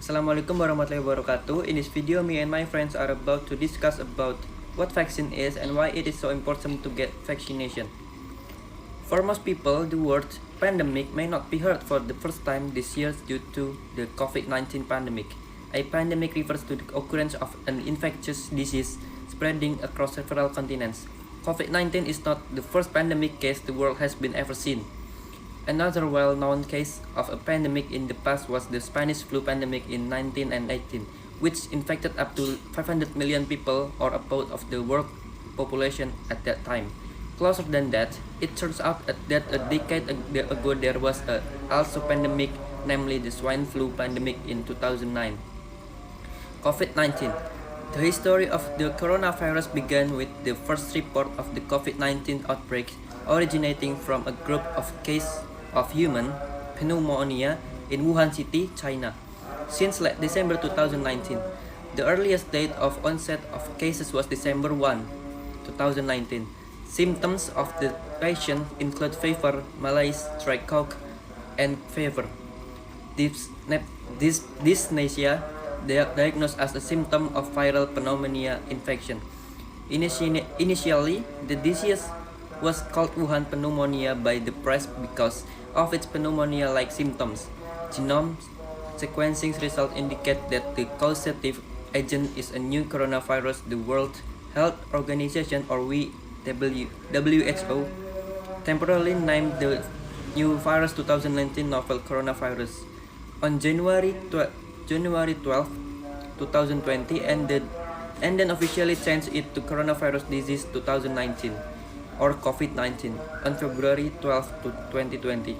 Assalamualaikum warahmatullahi wabarakatuh. In this video, me and my friends are about to discuss about what vaccine is and why it is so important to get vaccination. For most people, the word pandemic may not be heard for the first time this year due to the COVID-19 pandemic. A pandemic refers to the occurrence of an infectious disease spreading across several continents. COVID-19 is not the first pandemic case the world has been ever seen. Another well-known case of a pandemic in the past was the Spanish flu pandemic in 1918, which infected up to 500 million people, or about of the world population at that time. Closer than that, it turns out that a decade ago there was also pandemic, namely the swine flu pandemic in 2009. COVID-19. The history of the coronavirus began with the first report of the COVID-19 outbreak originating from a group of cases of human pneumonia in Wuhan City, China. Since late December 2019, the earliest date of onset of cases was December 1, 2019. Symptoms of the patient include fever, malaise, dry cough, and fever. Dyspnea, diagnosed as a symptom of viral pneumonia infection. Initially, the disease was called Wuhan pneumonia by the press because of its pneumonia-like symptoms. Genome sequencing results indicate that the causative agent is a new coronavirus. The World Health Organization, or WHO, temporarily named the new virus 2019 novel coronavirus on January 12, 2020, and then officially changed it to coronavirus disease 2019, or COVID-19, on February 12, 2020.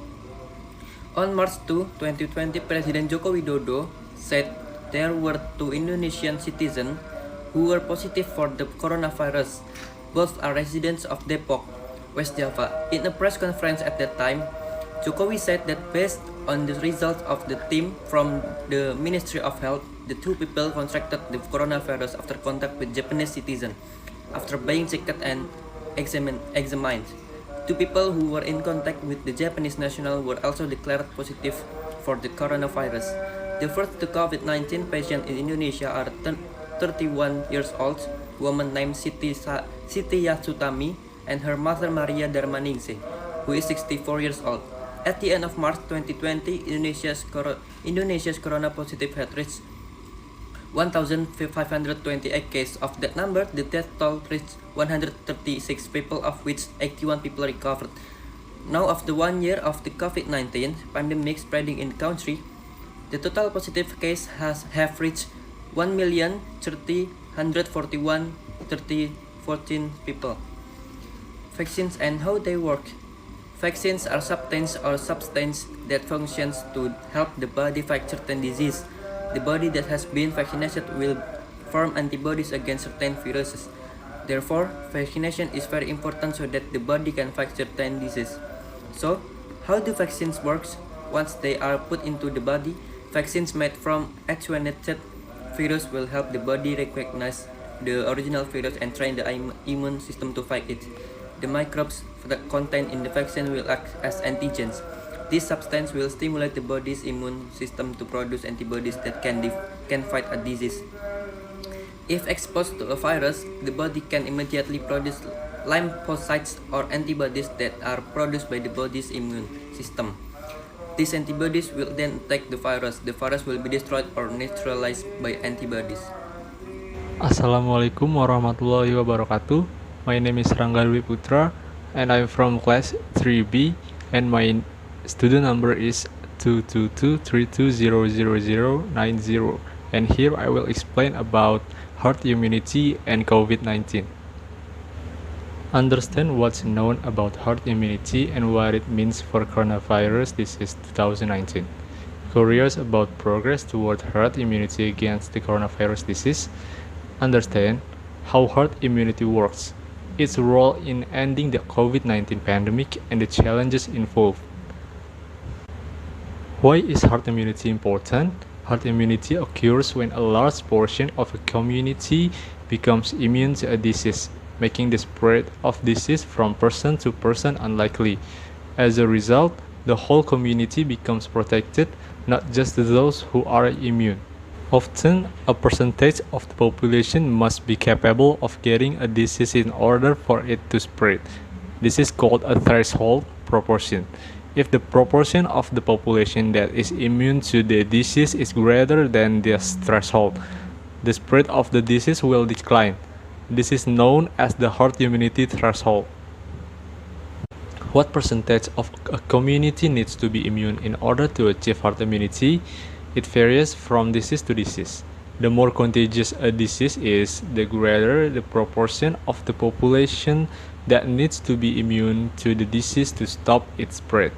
On March 2, 2020, President Joko Widodo said there were 2 Indonesian citizens who were positive for the coronavirus. Both are residents of Depok, West Java. In a press conference at that time, Jokowi said that based on the results of the team from the Ministry of Health, the 2 people contracted the coronavirus after contact with Japanese citizens. After being checked and examined, 2 people who were in contact with the Japanese national were also declared positive for the coronavirus. The first 2 COVID-19 patients in Indonesia are 31 years old woman named Siti Yasutami and her mother Maria Darmaningsih, who is 64 years old. At the end of March 2020, Indonesia's corona positive had reached 1,528 cases. Of that number, the death toll reached 136 people, of which 81 people recovered. Now, after 1 year of the COVID-19 pandemic spreading in the country, the total positive cases have reached 1,030,141,014 people. Vaccines and how they work. Vaccines are substance that functions to help the body fight certain disease. The body that has been vaccinated will form antibodies against certain viruses. Therefore, vaccination is very important so that the body can fight certain disease. So, how do vaccines work? Once they are put into the body, vaccines made from attenuated virus will help the body recognize the original virus and train the immune system to fight it. The microbes that contained in the vaccine will act as antigens. This substance will stimulate the body's immune system to produce antibodies that can fight a disease. If exposed to a virus, the body can immediately produce lymphocytes, or antibodies that are produced by the body's immune system. These antibodies will then attack the virus. The virus will be destroyed or neutralized by antibodies. Assalamualaikum warahmatullahi wabarakatuh. My name is Rangga Dwi Putra and I'm from class 3B and my student number is 22232000090, and here I will explain about herd immunity and COVID-19. Understand what's known about herd immunity and what it means for coronavirus disease 2019. Curious about progress toward herd immunity against the coronavirus disease? Understand how herd immunity works, its role in ending the COVID-19 pandemic, and the challenges involved. Why is herd immunity important? Herd immunity occurs when a large portion of a community becomes immune to a disease, making the spread of disease from person to person unlikely. As a result, the whole community becomes protected, not just those who are immune. Often, a percentage of the population must be capable of getting a disease in order for it to spread. This is called a threshold proportion. If the proportion of the population that is immune to the disease is greater than this threshold, the spread of the disease will decline. This is known as the herd immunity threshold. What percentage of a community needs to be immune in order to achieve herd immunity? It varies from disease to disease. The more contagious a disease is, the greater the proportion of the population that needs to be immune to the disease to stop its spread.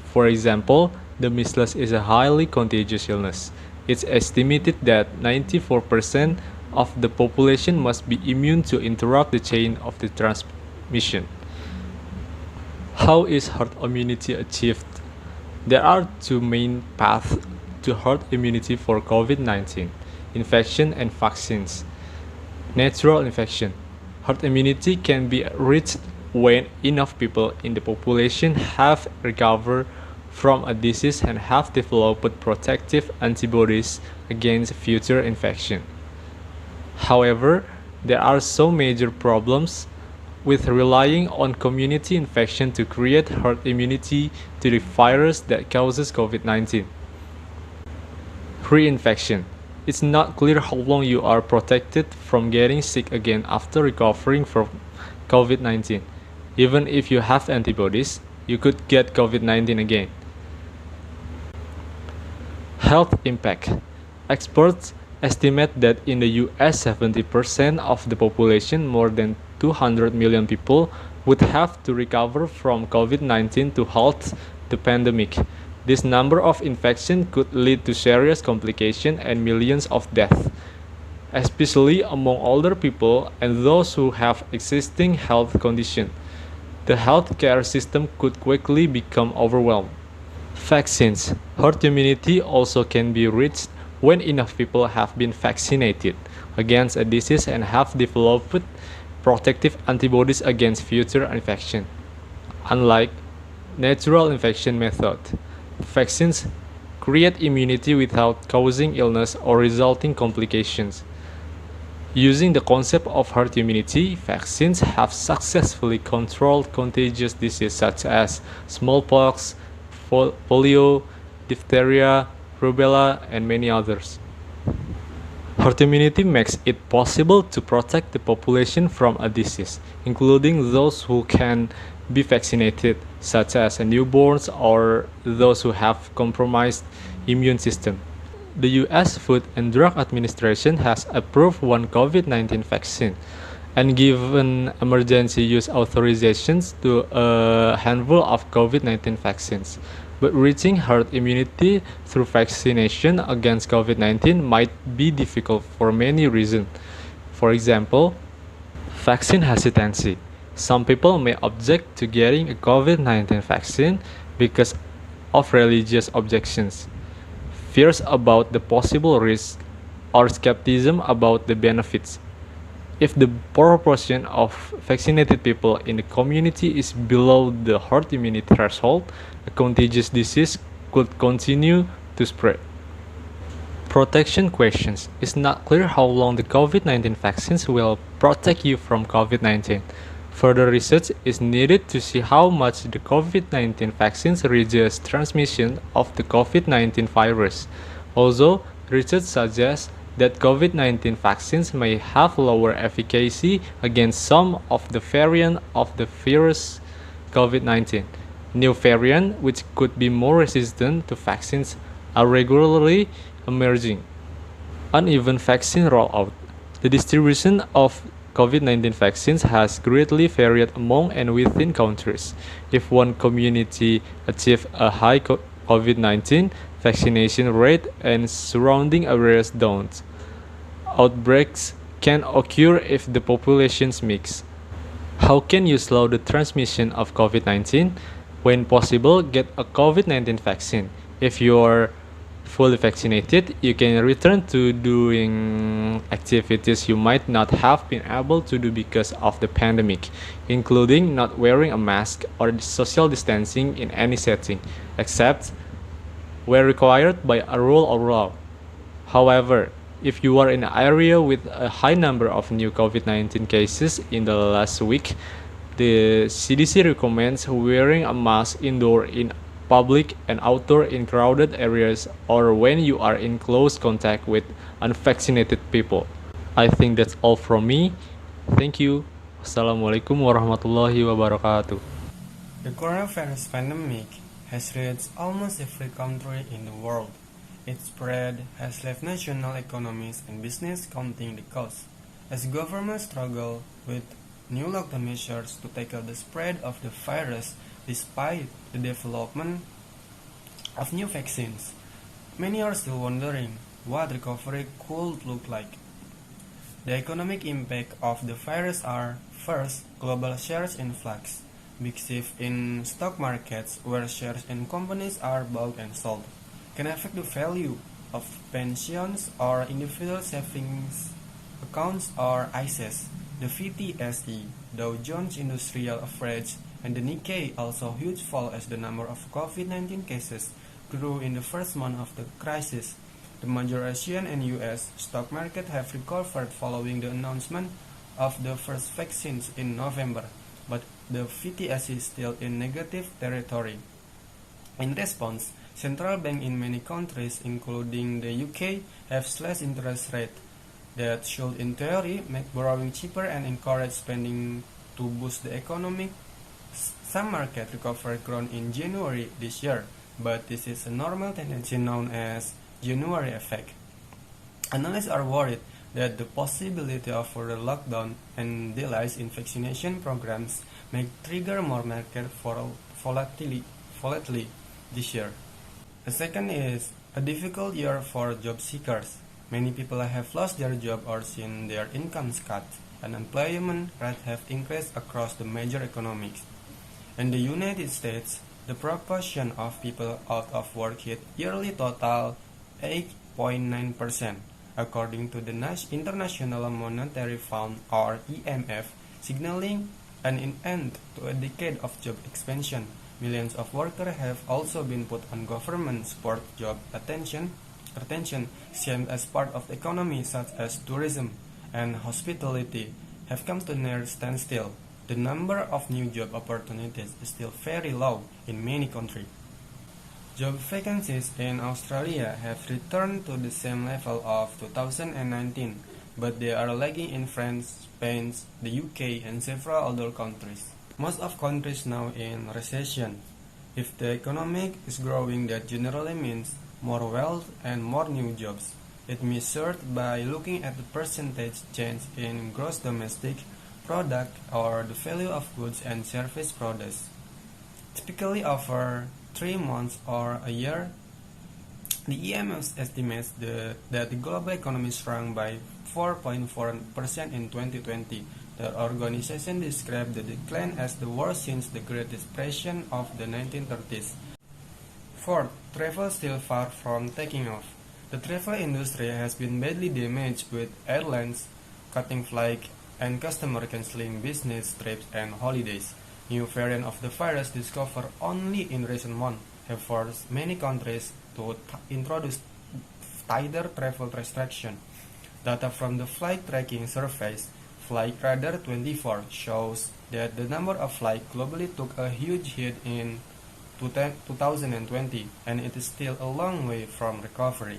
For example, the measles is a highly contagious illness. It's estimated that 94% of the population must be immune to interrupt the chain of the transmission. How is herd immunity achieved? There are two main paths to herd immunity for COVID-19: infection and vaccines. Natural infection. Herd immunity can be reached when enough people in the population have recovered from a disease and have developed protective antibodies against future infection. However, there are some major problems with relying on community infection to create herd immunity to the virus that causes COVID-19. Reinfection. It's not clear how long you are protected from getting sick again after recovering from COVID-19. Even if you have antibodies, you could get COVID-19 again. Health impact. Experts estimate that in the US, 70% of the population, more than 200 million people, would have to recover from COVID-19 to halt the pandemic. This number of infections could lead to serious complications and millions of deaths, especially among older people and those who have existing health conditions. The healthcare system could quickly become overwhelmed. Vaccines. Herd immunity also can be reached when enough people have been vaccinated against a disease and have developed protective antibodies against future infection. Unlike natural infection method, vaccines create immunity without causing illness or resulting complications. Using the concept of herd immunity, vaccines have successfully controlled contagious diseases such as smallpox, polio, diphtheria, rubella, and many others. Herd immunity makes it possible to protect the population from a disease, including those who can be vaccinated, such as newborns or those who have compromised immune system. The US Food and Drug Administration has approved one COVID-19 vaccine and given emergency use authorizations to a handful of COVID-19 vaccines. But reaching herd immunity through vaccination against COVID-19 might be difficult for many reasons. For example, vaccine hesitancy. Some people may object to getting a COVID-19 vaccine because of religious objections, fears about the possible risk, or skepticism about the benefits. If the proportion of vaccinated people in the community is below the herd immunity threshold, a contagious disease could continue to spread. Protection questions. It's not clear how long the COVID-19 vaccines will protect you from COVID-19. Further research is needed to see how much the COVID-19 vaccines reduce transmission of the COVID-19 virus. Also, research suggests that COVID-19 vaccines may have lower efficacy against some of the variants of the virus COVID-19. New variants, which could be more resistant to vaccines, are regularly emerging. Uneven vaccine rollout. The distribution of COVID-19 vaccines has greatly varied among and within countries. If one community achieves a high COVID-19 vaccination rate and surrounding areas don't, outbreaks can occur if the populations mix. How can you slow the transmission of COVID-19? When possible, get a COVID-19 vaccine. If you are fully vaccinated, you can return to doing activities you might not have been able to do because of the pandemic, including not wearing a mask or social distancing in any setting, except where required by a rule or law. However, If you are in an area with a high number of new COVID-19 cases in the last week, the CDC recommends wearing a mask indoor in public and outdoor in crowded areas or when you are in close contact with unvaccinated people. I think that's all from me. Thank you. Assalamualaikum warahmatullahi wabarakatuh. The coronavirus pandemic has reached almost every country in the world. Its spread has left national economies and business counting the cost, as governments struggle with new lockdown measures to tackle the spread of the virus despite the development of new vaccines. Many are still wondering what recovery could look like. The economic impact of the virus are, first, global shares in flux, big shift in stock markets where shares in companies are bought and sold, can affect the value of pensions or individual savings accounts or ISAs. The VTSE, Dow Jones Industrial Average, and the Nikkei also huge fall as the number of COVID-19 cases grew in the first month of the crisis. The major Asian and US stock market have recovered following the announcement of the first vaccines in November, but the VTSE is still in negative territory. In response, central banks in many countries, including the UK, have slashed interest rates that should in theory make borrowing cheaper and encourage spending to boost the economy. Some market recovery grown in January this year, but this is a normal tendency known as January effect. Analysts are worried that the possibility of further lockdown and delays in vaccination programs may trigger more market volatility this year. The second is a difficult year for job seekers. Many people have lost their job or seen their incomes cut. Unemployment rates have increased across the major economies. In the United States, the proportion of people out of work hit yearly total 8.9%, according to the International Monetary Fund or IMF, signaling an end to a decade of job expansion. Millions of workers have also been put on government support job retention schemes as part of the economy, such as tourism and hospitality, have come to near standstill. The number of new job opportunities is still very low in many countries. Job vacancies in Australia have returned to the same level of 2019, but they are lagging in France, Spain, the UK, and several other countries. Most of countries now in recession. If the economy is growing, that generally means more wealth and more new jobs. It measured by looking at the percentage change in gross domestic product or the value of goods and service products. Typically over 3 months or a year, the IMF estimates that the global economy shrunk by 4.4% in 2020. The organization described the decline as the worst since the Great Depression of the 1930s. Fourth, travel still far from taking off. The travel industry has been badly damaged, with airlines cutting flights and customers canceling business trips and holidays. New variants of the virus discovered only in recent months have forced many countries to introduce tighter travel restrictions. Data from the flight tracking surveys, Flightradar 24, shows that the number of flights globally took a huge hit in 2020, and it is still a long way from recovery.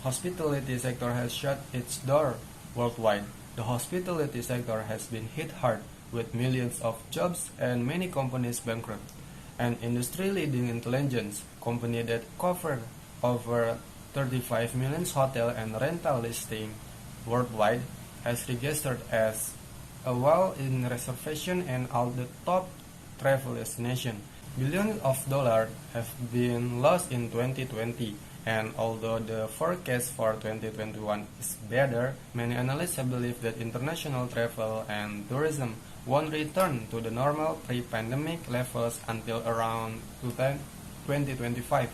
Hospitality sector has shut its door worldwide. The hospitality sector has been hit hard, with millions of jobs and many companies bankrupt. An industry-leading intelligence company that covered over 35 million hotel and rental listings worldwide has registered as a wall in reservation and all the top travel destinations. Billions of dollars have been lost in 2020, and although the forecast for 2021 is better, many analysts believe that international travel and tourism won't return to the normal pre-pandemic levels until around 2025.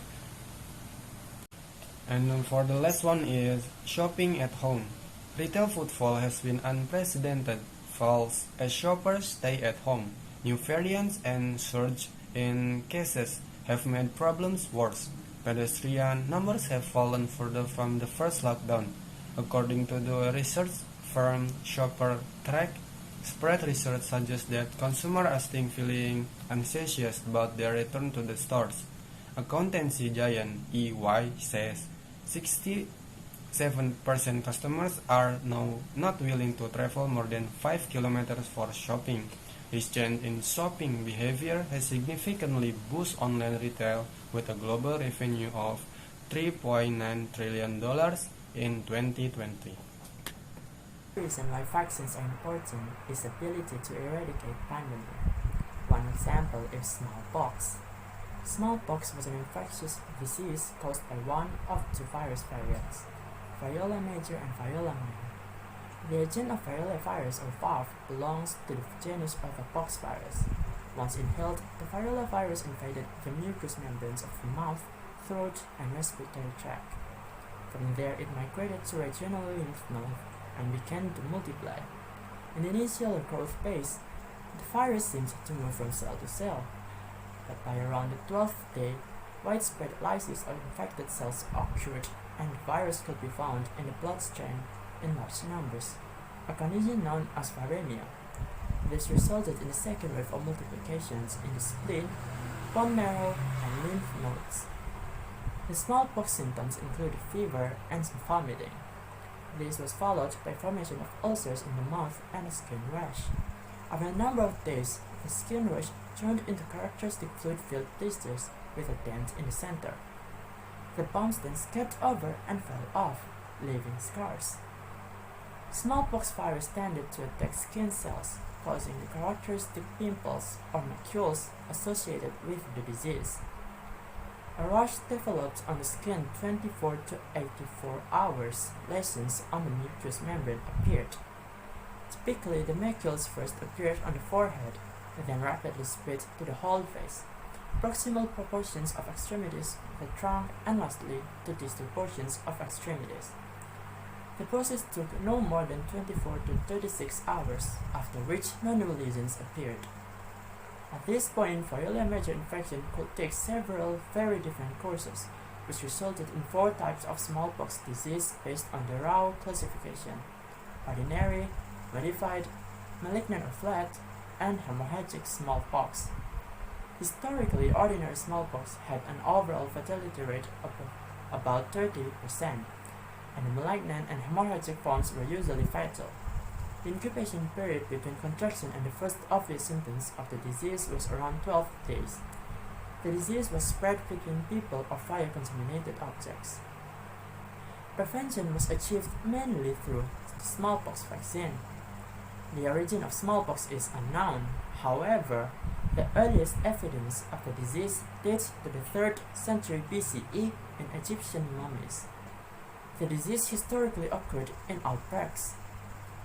And for the last one is shopping at home. Retail footfall has been unprecedented falls as shoppers stay at home. New variants and surge in cases have made problems worse. Pedestrian numbers have fallen further from the first lockdown. According to the research firm Shopper Track, spread research suggests that consumers are still feeling anxious about their return to the stores. Accountancy giant EY says 67% customers are now not willing to travel more than 5 kilometers for shopping. This change in shopping behavior has significantly boosted online retail with a global revenue of $3.9 trillion in 2020. The reason why vaccines are important is the ability to eradicate pandemic. One example is smallpox. Smallpox was an infectious disease caused by one of two virus variants, variola major and variola minor. The agent of variola virus or VAV belongs to the genus of the pox virus. Once inhaled, the variola virus invaded the mucous membranes of the mouth, throat, and respiratory tract. From there, it migrated to regional lymph node and began to multiply. In the initial growth phase, the virus seemed to move from cell to cell, but by around the 12th day, widespread lysis of infected cells occurred and the virus could be found in the bloodstream in large numbers, a condition known as viremia. This resulted in a second wave of multiplications in the spleen, bone marrow, and lymph nodes. The smallpox symptoms include fever and some vomiting. This was followed by formation of ulcers in the mouth and a skin rash. After a number of days, the skin rash turned into characteristic fluid-filled blisters with a dent in the center. The bumps then scabbed over and fell off, leaving scars. Smallpox virus tended to attack skin cells, causing the characteristic pimples or macules associated with the disease. A rash developed on the skin 24 to 84 hours. Lesions on the mucous membrane appeared. Typically, the macules first appeared on the forehead and then rapidly spread to the whole face, proximal portions of extremities, the trunk, and lastly, the distal portions of extremities. The process took no more than 24 to 36 hours, after which no new lesions appeared. At this point, variola major infection could take several very different courses, which resulted in 4 types of smallpox disease based on the raw classification: ordinary, modified, malignant or flat, and hemorrhagic smallpox. Historically, ordinary smallpox had an overall fatality rate of about 30%, and the malignant and hemorrhagic forms were usually fatal. The incubation period between contraction and the first obvious symptoms of the disease was around 12 days. The disease was spread between people or via contaminated objects. Prevention was achieved mainly through the smallpox vaccine. The origin of smallpox is unknown. However, the earliest evidence of the disease dates to the 3rd century BCE in Egyptian mummies. The disease historically occurred in outbreaks.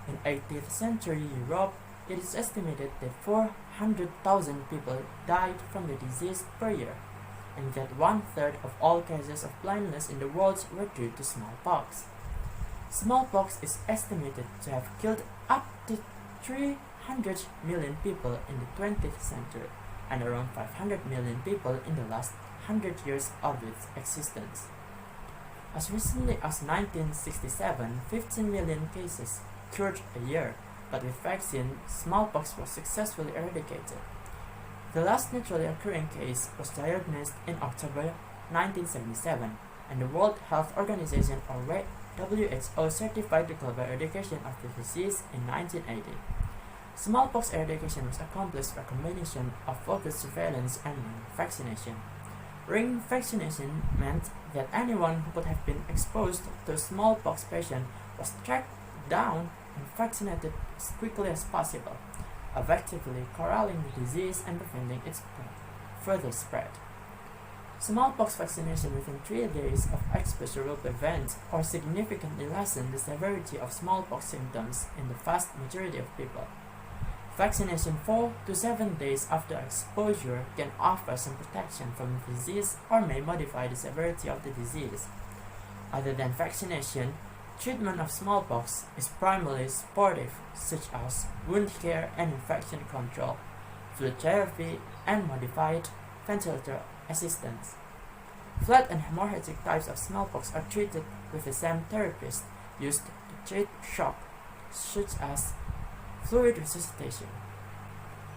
In 18th century Europe, it is estimated that 400,000 people died from the disease per year, and that 1/3 of all cases of blindness in the world were due to smallpox. Smallpox is estimated to have killed up to 300 million people in the 20th century, and around 500 million people in the last 100 years of its existence. As recently as 1967, 15 million cases occurred a year, but with vaccine, smallpox was successfully eradicated. The last naturally occurring case was diagnosed in October 1977, and the World Health Organization or WHO certified the global eradication of the disease in 1980. Smallpox eradication was accomplished by a combination of focused surveillance and vaccination. Ring vaccination meant that anyone who could have been exposed to a smallpox patient was tracked down and vaccinated as quickly as possible, effectively corralling the disease and preventing its further spread. Smallpox vaccination within 3 days of exposure will prevent or significantly lessen the severity of smallpox symptoms in the vast majority of people. Vaccination 4 to 7 days after exposure can offer some protection from the disease or may modify the severity of the disease. Other than vaccination, treatment of smallpox is primarily supportive, such as wound care and infection control, fluid therapy, and modified ventilator assistance. Flat and hemorrhagic types of smallpox are treated with the same therapist, used to treat shock, such as fluid resuscitation.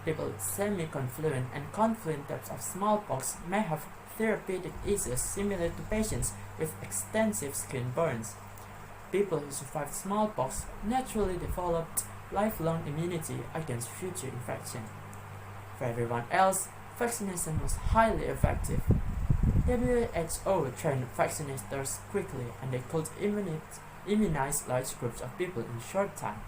People with semi-confluent and confluent types of smallpox may have therapeutic issues similar to patients with extensive skin burns. People who survived smallpox naturally developed lifelong immunity against future infection. For everyone else, vaccination was highly effective. WHO trained vaccinators quickly and they could immunize large groups of people in a short time.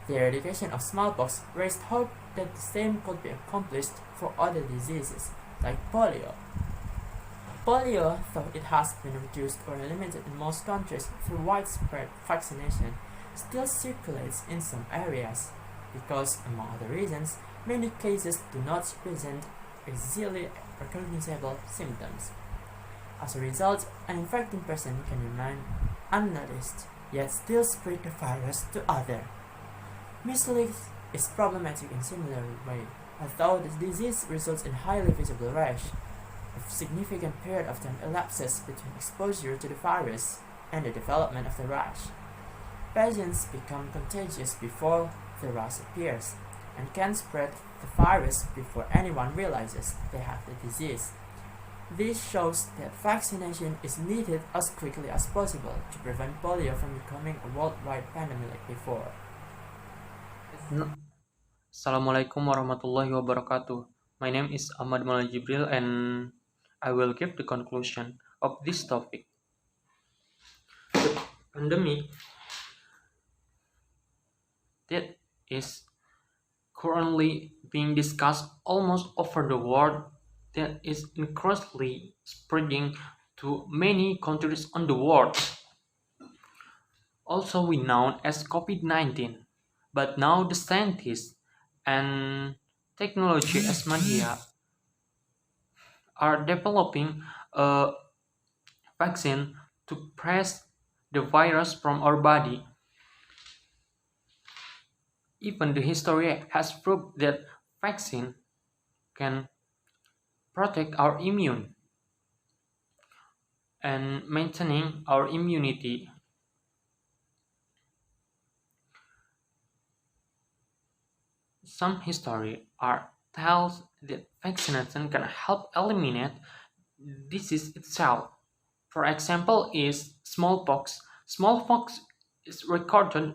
The eradication of smallpox raised hope that the same could be accomplished for other diseases, like polio. Polio, though it has been reduced or eliminated in most countries through widespread vaccination, still circulates in some areas, because, among other reasons, many cases do not present easily recognizable symptoms. As a result, an infected person can remain unnoticed, yet still spread the virus to others. Measles is problematic in similar way, although the disease results in highly visible rash. A significant period of time elapses between exposure to the virus and the development of the rash. Patients become contagious before the rash appears, and can spread the virus before anyone realizes they have the disease. This shows that vaccination is needed as quickly as possible to prevent polio from becoming a worldwide pandemic like before. Assalamualaikum warahmatullahi wabarakatuh. My name is Ahmad Jibriel and I will give the conclusion of this topic. The pandemic that is currently being discussed almost over the world that is increasingly spreading to many countries on the world. Also we known as COVID-19, but now the scientists and technology as media are developing a vaccine to press the virus from our body. Even the history has proved that vaccine can protect our immune and maintaining our immunity. Some history are tells that vaccination can help eliminate disease itself. For example, is smallpox. Smallpox is recorded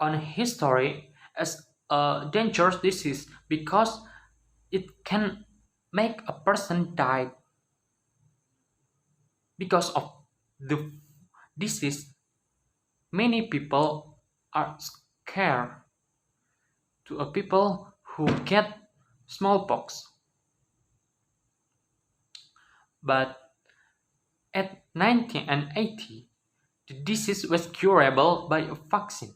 on history as a dangerous disease because it can make a person die because of the disease. Many people are scared to a people who get smallpox. But at 1980, the disease was curable by a vaccine.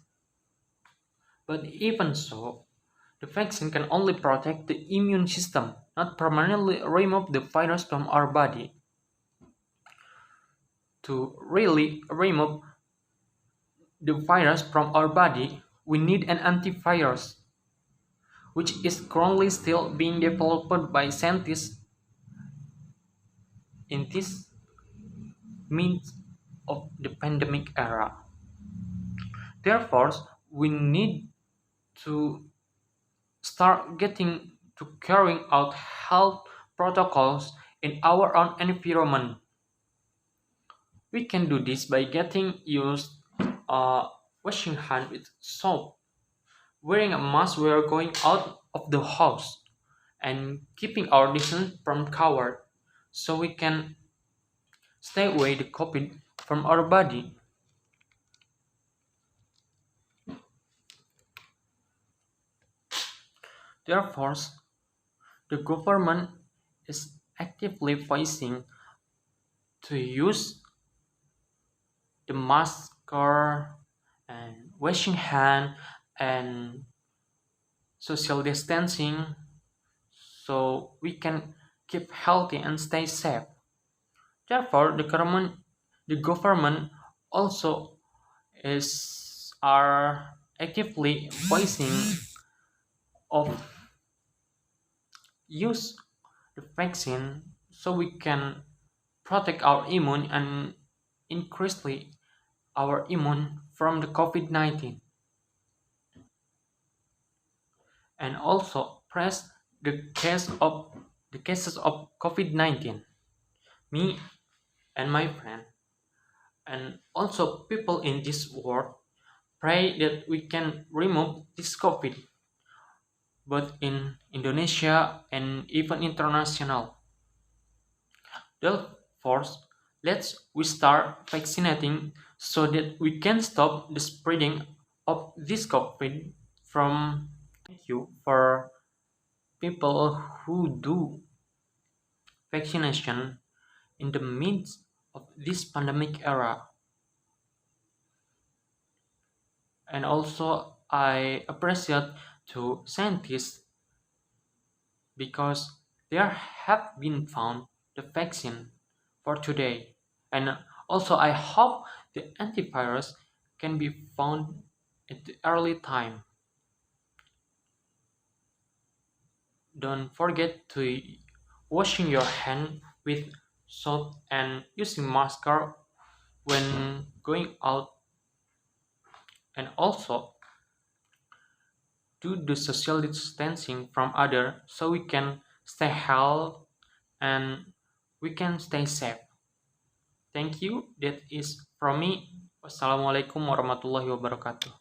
But even so, the vaccine can only protect the immune system, not permanently remove the virus from our body. To really remove the virus from our body, we need an antivirus, which is currently still being developed by scientists in this means of the pandemic era. Therefore, we need to start getting to carrying out health protocols in our own environment. We can do this by getting used washing hand with soap, wearing a mask when we are going out of the house, and keeping our distance from covered so we can stay away the COVID from our body. Therefore, the government is actively voicing to use the masker and washing hand and social distancing so we can keep healthy and stay safe. Therefore, the government also are actively voicing of use the vaccine so we can protect our immune and increasingly our immune from the COVID-19, and also press the cases of COVID-19. Me and my friend, and also people in this world, pray that we can remove this COVID, both in Indonesia and even international. Therefore, let's we start vaccinating so that we can stop the spreading of this COVID from. Thank you for people who do vaccination in the midst of this pandemic era. And also I appreciate to scientists because there have been found the vaccine for today. And also I hope the antivirus can be found at the early time. Don't forget to washing your hand with soap and using masker when going out, and also do the social distancing from others so we can stay healthy and we can stay safe. Thank you. That is from me. Wassalamualaikum warahmatullahi wabarakatuh.